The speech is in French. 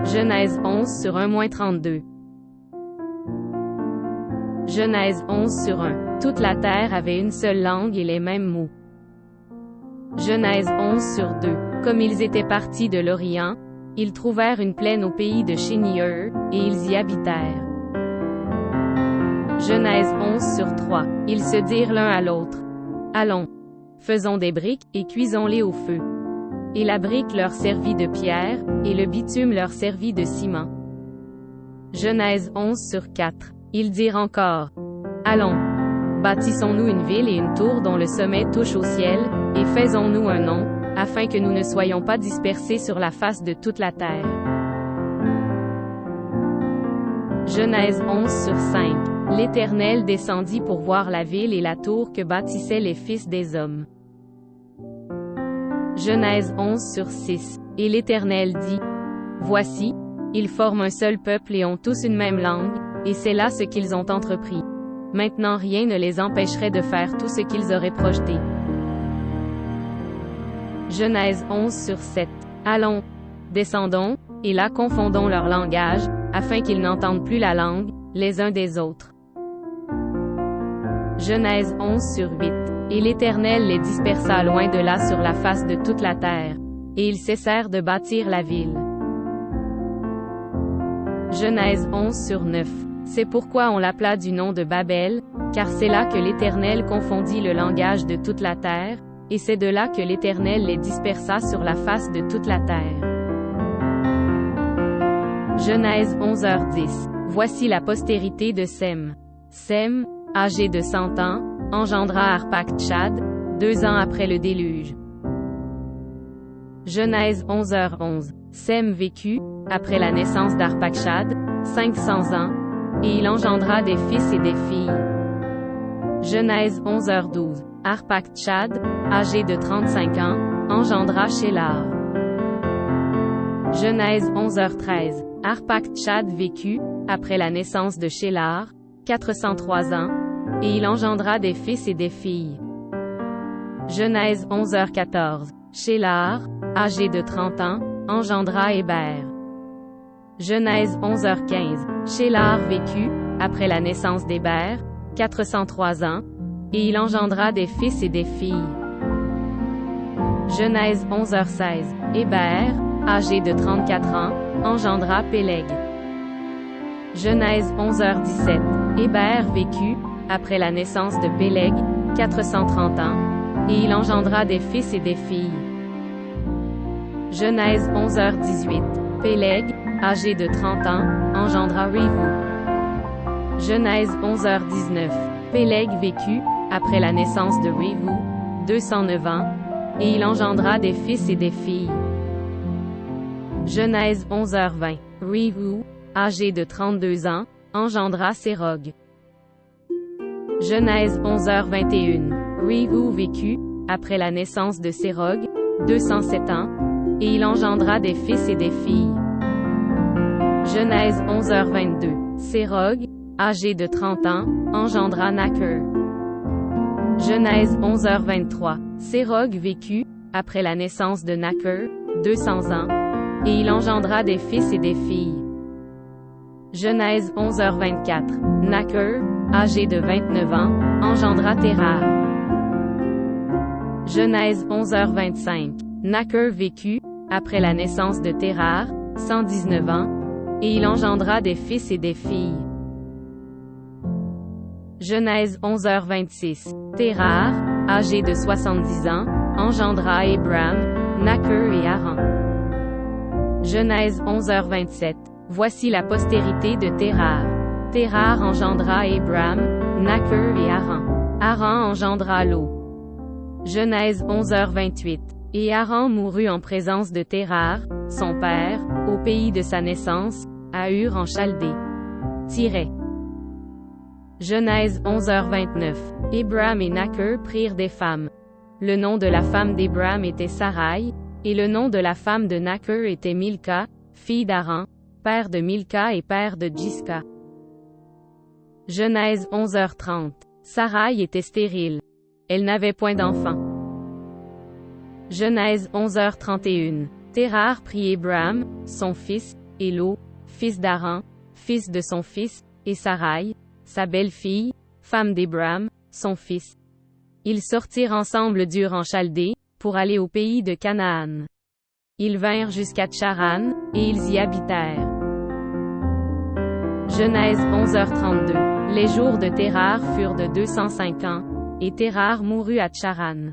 Genèse 11 sur 1-32. Genèse 11 sur 1. Toute la terre avait une seule langue et les mêmes mots. Genèse 11 sur 2. Comme ils étaient partis de l'Orient, ils trouvèrent une plaine au pays de Chénieur, et ils y habitèrent. Genèse 11 sur 3. Ils se dirent l'un à l'autre: Allons, faisons des briques, et cuisons-les au feu. Et la brique leur servit de pierre, et le bitume leur servit de ciment. Genèse 11 sur 4. Ils dirent encore: Allons, bâtissons-nous une ville et une tour dont le sommet touche au ciel, et faisons-nous un nom, afin que nous ne soyons pas dispersés sur la face de toute la terre. Genèse 11 sur 5. L'Éternel descendit pour voir la ville et la tour que bâtissaient les fils des hommes. Genèse 11 sur 6. Et l'Éternel dit: Voici, ils forment un seul peuple et ont tous une même langue, et c'est là ce qu'ils ont entrepris. Maintenant rien ne les empêcherait de faire tout ce qu'ils auraient projeté. Genèse 11 sur 7. Allons, descendons, et là confondons leur langage, afin qu'ils n'entendent plus la langue, les uns des autres. Genèse 11 sur 8. Et l'Éternel les dispersa loin de là sur la face de toute la terre, et ils cessèrent de bâtir la ville. Genèse 11 sur 9. C'est pourquoi on l'appela du nom de Babel, car c'est là que l'Éternel confondit le langage de toute la terre, et c'est de là que l'Éternel les dispersa sur la face de toute la terre. Genèse 11h10. Voici la postérité de Sem. Sem, âgé de 100 ans, engendra Arpachshad, 2 ans après le déluge. Genèse 11h11. Sem vécut, après la naissance d'Arpachshad, 500 ans, et il engendra des fils et des filles. Genèse 11h12. Arpachshad, âgé de 35 ans, engendra Shélar. Genèse 11h13. Arpachshad vécut, après la naissance de Shélar, 403 ans, et il engendra des fils et des filles. Genèse 11h14. Shélar, âgé de 30 ans, engendra Héber. Genèse 11h15. Shélar vécut, après la naissance d'Héber, 403 ans, et il engendra des fils et des filles. Genèse 11h16. Héber, âgé de 34 ans, engendra Péleg. Genèse 11h17. Héber vécut, après la naissance de Péleg, 430 ans, et il engendra des fils et des filles. Genèse 11h18. Péleg, âgé de 30 ans, engendra Révou. Genèse 11h19. Péleg vécut, après la naissance de Révou, 209 ans, et il engendra des fils et des filles. Genèse 11h20. Révou, âgé de 32 ans, engendra Sérog. Genèse 11h21. Révou vécut, après la naissance de Sérog, 207 ans, et il engendra des fils et des filles. Genèse 11h22. Sérog, âgé de 30 ans, engendra Naker. Genèse 11h23. Sérog vécut, après la naissance de Naker, 200 ans, et il engendra des fils et des filles. Genèse 11h24. Naker, âgé de 29 ans, engendra Térar. Genèse 11h25. Naker vécut, après la naissance de Térar, 119 ans, et il engendra des fils et des filles. Genèse 11h26. Térar, âgé de 70 ans, engendra Abram, Naker et Haran. Genèse 11h27. Voici la postérité de Térar. Térar engendra Abram, Naker et Haran. Haran engendra Lot. Genèse 11h28. Et Haran mourut en présence de Térar, son père, au pays de sa naissance, à Ur en Chaldée. Genèse 11h29. Abram et Naker prirent des femmes. Le nom de la femme d'Abram était Sarai, et le nom de la femme de Naker était Milka, fille d'Haran, père de Milka et père de Djiska. Genèse 11h30. Sarai était stérile. Elle n'avait point d'enfant. Genèse 11h31. Térar prit Abram, son fils, et Lot, fils d'Haran, fils de son fils, et Sarai, sa belle-fille, femme d'Abram, son fils. Ils sortirent ensemble d'Ur en Chaldée, pour aller au pays de Canaan. Ils vinrent jusqu'à Tcharan, et ils y habitèrent. Genèse 11h32. Les jours de Térar furent de 205 ans, et Térar mourut à Tcharan.